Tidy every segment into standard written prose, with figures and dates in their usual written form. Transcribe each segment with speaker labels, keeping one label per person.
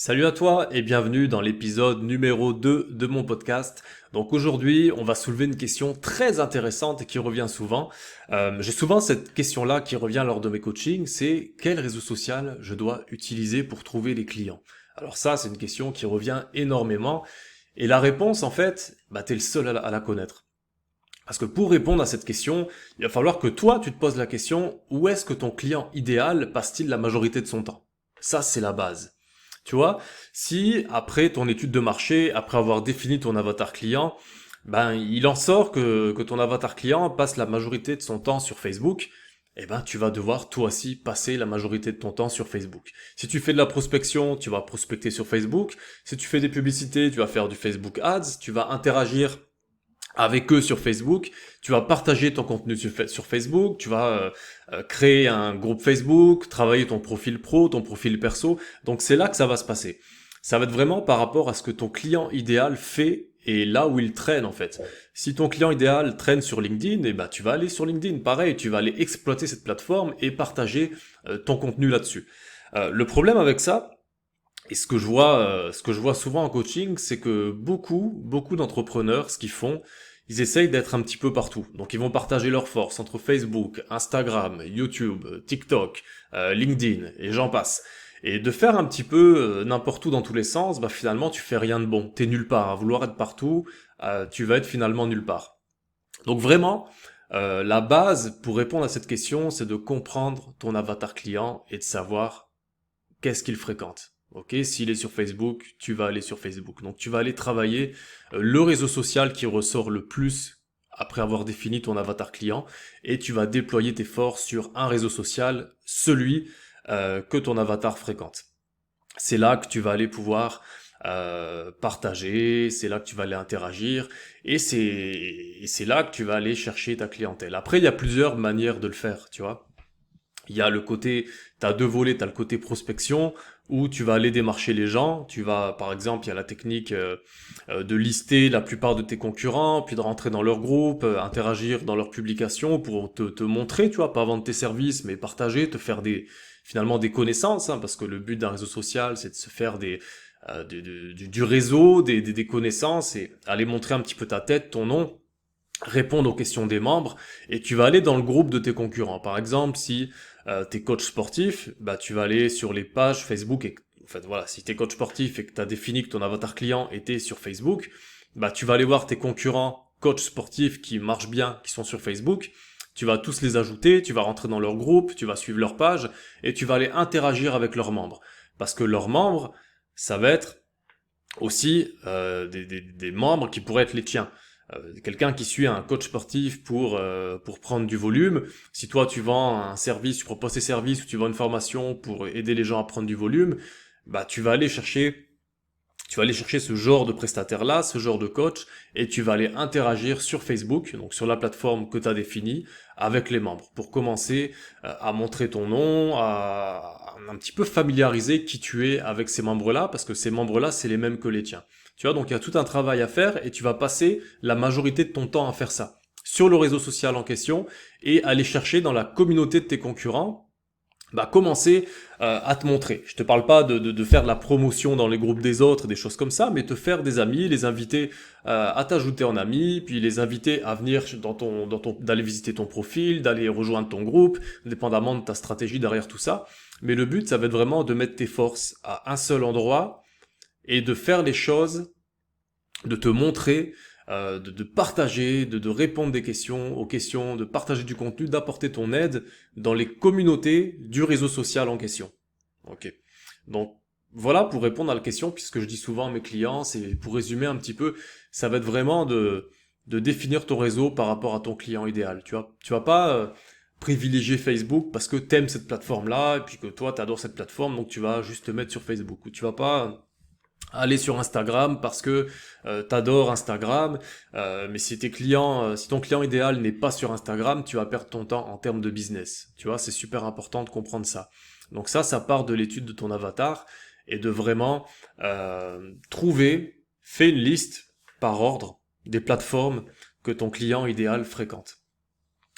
Speaker 1: Salut à toi et bienvenue dans l'épisode numéro 2 de mon podcast. Donc aujourd'hui, on va soulever une question très intéressante et qui revient souvent. J'ai souvent cette question-là qui revient lors de mes coachings, c'est quel réseau social je dois utiliser pour trouver les clients? Alors ça, c'est une question qui revient énormément et la réponse, en fait, t'es le seul à la connaître. Parce que pour répondre à cette question, il va falloir que toi, tu te poses la question, où est-ce que ton client idéal passe-t-il la majorité de son temps? Ça, c'est la base. Tu vois, si après ton étude de marché, après avoir défini ton avatar client, il en sort que ton avatar client passe la majorité de son temps sur Facebook, tu vas devoir toi aussi passer la majorité de ton temps sur Facebook. Si tu fais de la prospection, tu vas prospecter sur Facebook. Si tu fais des publicités, tu vas faire du Facebook Ads, tu vas interagir avec eux sur Facebook, tu vas partager ton contenu sur Facebook, tu vas créer un groupe Facebook, travailler ton profil pro, ton profil perso. Donc c'est là que ça va se passer. Ça va être vraiment par rapport à ce que ton client idéal fait et là où il traîne en fait. Si ton client idéal traîne sur LinkedIn, tu vas aller sur LinkedIn, pareil, tu vas aller exploiter cette plateforme et partager ton contenu là-dessus. Le problème avec ça, et ce que je vois souvent en coaching, c'est que beaucoup d'entrepreneurs, ce qu'ils font, ils essayent d'être un petit peu partout. Donc ils vont partager leurs forces entre Facebook, Instagram, YouTube, TikTok, LinkedIn et j'en passe. Et de faire un petit peu n'importe où dans tous les sens, finalement tu fais rien de bon. T'es nulle part. À vouloir être partout, tu vas être finalement nulle part. Donc vraiment, la base pour répondre à cette question, c'est de comprendre ton avatar client et de savoir qu'est-ce qu'il fréquente. Ok, s'il est sur Facebook, tu vas aller sur Facebook. Donc tu vas aller travailler le réseau social qui ressort le plus après avoir défini ton avatar client et tu vas déployer tes forces sur un réseau social, celui que ton avatar fréquente. C'est là que tu vas aller pouvoir partager, c'est là que tu vas aller interagir et c'est là que tu vas aller chercher ta clientèle. Après, il y a plusieurs manières de le faire, tu vois. Il y a le côté, t'as deux volets, t'as le côté prospection, où tu vas aller démarcher les gens, tu vas, par exemple, il y a la technique de lister la plupart de tes concurrents, puis de rentrer dans leur groupe, interagir dans leurs publications pour te montrer, tu vois, pas vendre tes services, mais partager, te faire finalement des connaissances, hein, parce que le but d'un réseau social, c'est de se faire du réseau, des connaissances, et aller montrer un petit peu ta tête, ton nom, répondre aux questions des membres et tu vas aller dans le groupe de tes concurrents. Par exemple, si tu es coach sportif, tu vas aller sur les pages Facebook et en fait voilà, si tu es coach sportif et que tu as défini que ton avatar client était sur Facebook, tu vas aller voir tes concurrents coach sportifs qui marchent bien, qui sont sur Facebook, tu vas tous les ajouter, tu vas rentrer dans leur groupe, tu vas suivre leur page et tu vas aller interagir avec leurs membres parce que leurs membres, ça va être aussi des membres qui pourraient être les tiens. Quelqu'un qui suit un coach sportif pour prendre du volume, si toi tu vends un service, tu proposes tes services ou tu vends une formation pour aider les gens à prendre du volume, tu vas aller chercher ce genre de prestataire-là, ce genre de coach, et tu vas aller interagir sur Facebook, donc sur la plateforme que tu as définie, avec les membres, pour commencer à montrer ton nom, à un petit peu familiariser qui tu es avec ces membres-là, parce que ces membres-là, c'est les mêmes que les tiens. Tu vois, donc il y a tout un travail à faire, et tu vas passer la majorité de ton temps à faire ça, sur le réseau social en question, et aller chercher dans la communauté de tes concurrents, commencer à te montrer. Je te parle pas de faire de la promotion dans les groupes des autres, des choses comme ça, mais te faire des amis, les inviter à t'ajouter en amis, puis les inviter à venir d'aller visiter ton profil, d'aller rejoindre ton groupe, dépendamment de ta stratégie derrière tout ça. Mais le but, ça va être vraiment de mettre tes forces à un seul endroit et de faire les choses, de te montrer, de partager, de répondre aux questions, de partager du contenu, d'apporter ton aide dans les communautés du réseau social en question. Ok. Donc voilà pour répondre à la question, puisque je dis souvent à mes clients, c'est pour résumer un petit peu, ça va être vraiment de définir ton réseau par rapport à ton client idéal. Tu vas pas privilégier Facebook parce que t'aimes cette plateforme-là et puis que toi t'adores cette plateforme, donc tu vas juste te mettre sur Facebook. Ou tu vas pas aller sur Instagram parce que t'adores Instagram, mais si ton client idéal n'est pas sur Instagram, tu vas perdre ton temps en termes de business. Tu vois, c'est super important de comprendre ça. Donc ça part de l'étude de ton avatar et de vraiment fais une liste par ordre des plateformes que ton client idéal fréquente.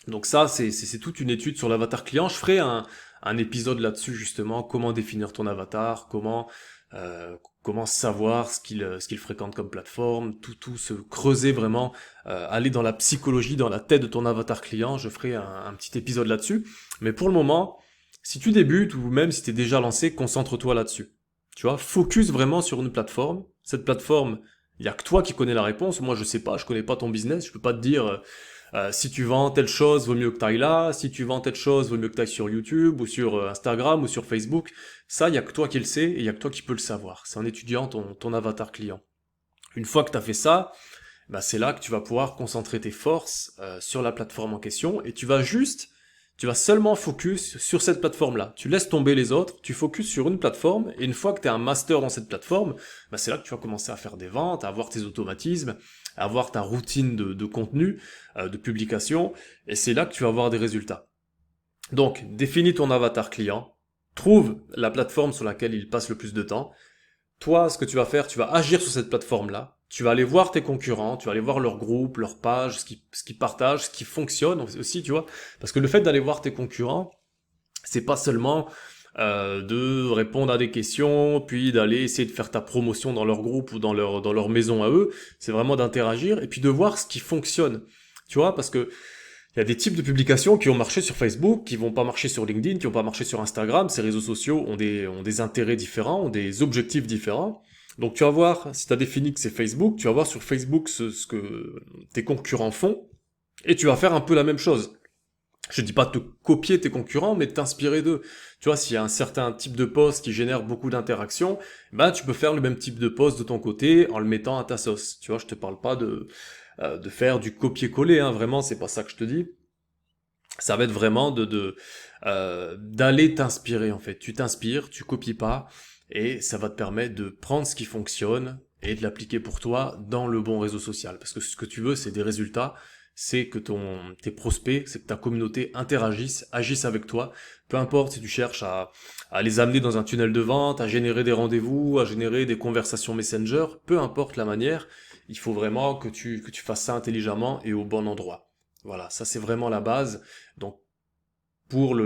Speaker 1: Donc ça, c'est toute une étude sur l'avatar client. Je ferai un épisode là-dessus justement, comment définir ton avatar, comment comment savoir ce qu'il fréquente comme plateforme, tout se creuser vraiment, aller dans la psychologie, dans la tête de ton avatar client. Je ferai un petit épisode là-dessus. Mais pour le moment, si tu débutes ou même si tu es déjà lancé, concentre-toi là-dessus. Tu vois, focus vraiment sur une plateforme. Cette plateforme, il y a que toi qui connais la réponse. Moi, je sais pas, je connais pas ton business. Je peux pas te dire si tu vends telle chose, vaut mieux que tu ailles là. Si tu vends telle chose, vaut mieux que tu ailles sur YouTube ou sur Instagram ou sur Facebook. Ça, il y a que toi qui le sais et il y a que toi qui peux le savoir. C'est en étudiant ton avatar client. Une fois que tu as fait ça, bah c'est là que tu vas pouvoir concentrer tes forces sur la plateforme en question et tu vas seulement focus sur cette plateforme-là. Tu laisses tomber les autres, tu focuses sur une plateforme et une fois que tu es un master dans cette plateforme, bah c'est là que tu vas commencer à faire des ventes, à avoir tes automatismes, à avoir ta routine de contenu, de publication et c'est là que tu vas avoir des résultats. Donc, définis ton avatar client, trouve la plateforme sur laquelle il passe le plus de temps. Toi, ce que tu vas faire, tu vas agir sur cette plateforme-là. Tu vas aller voir tes concurrents, tu vas aller voir leur groupe, leur page, ce qu'ils partagent, ce qui fonctionne aussi, tu vois. Parce que le fait d'aller voir tes concurrents, c'est pas seulement de répondre à des questions, puis d'aller essayer de faire ta promotion dans leur groupe ou dans leur maison à eux. C'est vraiment d'interagir et puis de voir ce qui fonctionne. Tu vois, parce que il y a des types de publications qui ont marché sur Facebook, qui vont pas marcher sur LinkedIn, qui vont pas marcher sur Instagram. Ces réseaux sociaux ont des intérêts différents, ont des objectifs différents. Donc tu vas voir, si tu as défini que c'est Facebook, tu vas voir sur Facebook ce que tes concurrents font, et tu vas faire un peu la même chose. Je dis pas de te copier tes concurrents, mais de t'inspirer d'eux. Tu vois, s'il y a un certain type de post qui génère beaucoup d'interactions, bah tu peux faire le même type de post de ton côté en le mettant à ta sauce. Tu vois, je te parle pas de faire du copier-coller, hein, vraiment, c'est pas ça que je te dis. Ça va être vraiment d'aller t'inspirer en fait. Tu t'inspires, tu copies pas, et ça va te permettre de prendre ce qui fonctionne et de l'appliquer pour toi dans le bon réseau social. Parce que ce que tu veux, c'est des résultats, c'est que tes prospects, c'est que ta communauté interagisse, agisse avec toi. Peu importe si tu cherches à les amener dans un tunnel de vente, à générer des rendez-vous, à générer des conversations Messenger, peu importe la manière, il faut vraiment que tu fasses ça intelligemment et au bon endroit. Voilà, ça c'est vraiment la base. Donc pour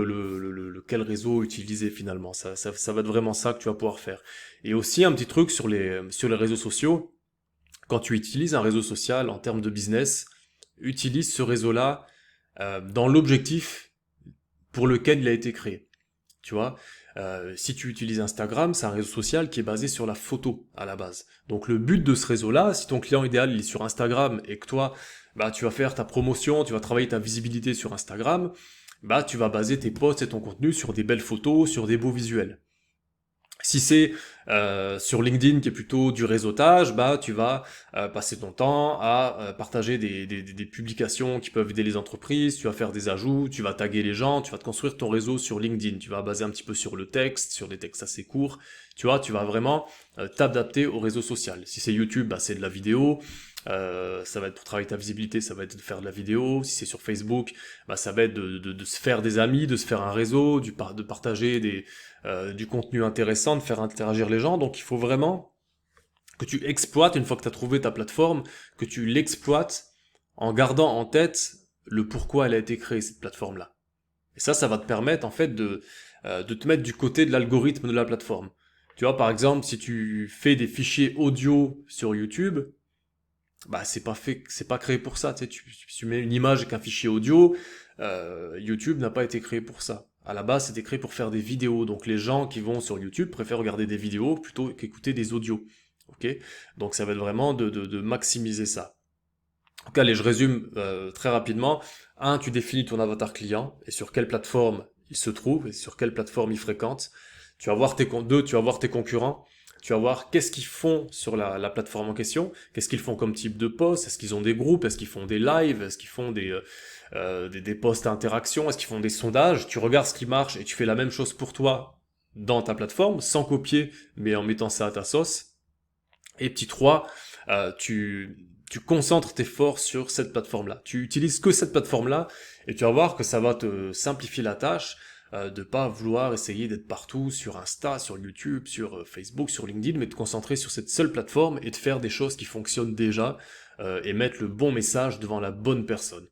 Speaker 1: quel réseau utiliser finalement. Ça va être vraiment ça que tu vas pouvoir faire. Et aussi un petit truc sur les réseaux sociaux, quand tu utilises un réseau social en termes de business, utilise ce réseau-là dans l'objectif pour lequel il a été créé. Tu vois, si tu utilises Instagram, c'est un réseau social qui est basé sur la photo à la base. Donc le but de ce réseau-là, si ton client idéal il est sur Instagram et que toi, bah tu vas faire ta promotion, tu vas travailler ta visibilité sur Instagram, bah tu vas baser tes posts et ton contenu sur des belles photos, sur des beaux visuels. Si c'est sur LinkedIn qui est plutôt du réseautage, bah tu vas passer ton temps à partager des publications qui peuvent aider les entreprises, tu vas faire des ajouts, tu vas taguer les gens, tu vas te construire ton réseau sur LinkedIn, tu vas baser un petit peu sur le texte, sur des textes assez courts, tu vois, tu vas vraiment t'adapter au réseau social. Si c'est YouTube, bah c'est de la vidéo, ça va être pour travailler ta visibilité, ça va être de faire de la vidéo. Si c'est sur Facebook, bah ça va être de se faire des amis, de se faire un réseau, de partager du contenu intéressant, de faire interagir les gens. Donc il faut vraiment que tu exploites, une fois que tu as trouvé ta plateforme, que tu l'exploites en gardant en tête le pourquoi elle a été créée, cette plateforme-là. Et ça va te permettre en fait de te mettre du côté de l'algorithme de la plateforme. Tu vois, par exemple, si tu fais des fichiers audio sur YouTube, bah c'est pas créé pour ça. Tu sais, tu mets une image avec un fichier audio, YouTube n'a pas été créé pour ça. À la base, c'était créé pour faire des vidéos. Donc les gens qui vont sur YouTube préfèrent regarder des vidéos plutôt qu'écouter des audios. Ok? Donc ça va être vraiment de maximiser ça. Donc allez, je résume très rapidement. Un, tu définis ton avatar client et sur quelle plateforme il se trouve et sur quelle plateforme il fréquente. Deux, tu vas voir tes concurrents. Tu vas voir qu'est-ce qu'ils font sur la plateforme en question, qu'est-ce qu'ils font comme type de post, est-ce qu'ils ont des groupes, est-ce qu'ils font des lives, est-ce qu'ils font des posts à interaction, est-ce qu'ils font des sondages. Tu regardes ce qui marche et tu fais la même chose pour toi dans ta plateforme, sans copier, mais en mettant ça à ta sauce. Et petit 3, tu concentres tes forces sur cette plateforme-là. Tu utilises que cette plateforme-là et tu vas voir que ça va te simplifier la tâche de pas vouloir essayer d'être partout sur Insta, sur YouTube, sur Facebook, sur LinkedIn, mais de te concentrer sur cette seule plateforme et de faire des choses qui fonctionnent déjà et mettre le bon message devant la bonne personne.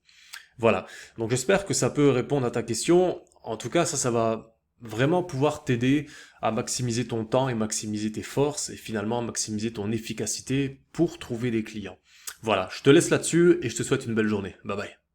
Speaker 1: Voilà. Donc j'espère que ça peut répondre à ta question. En tout cas, ça va vraiment pouvoir t'aider à maximiser ton temps et maximiser tes forces et finalement maximiser ton efficacité pour trouver des clients. Voilà, je te laisse là-dessus et je te souhaite une belle journée. Bye bye.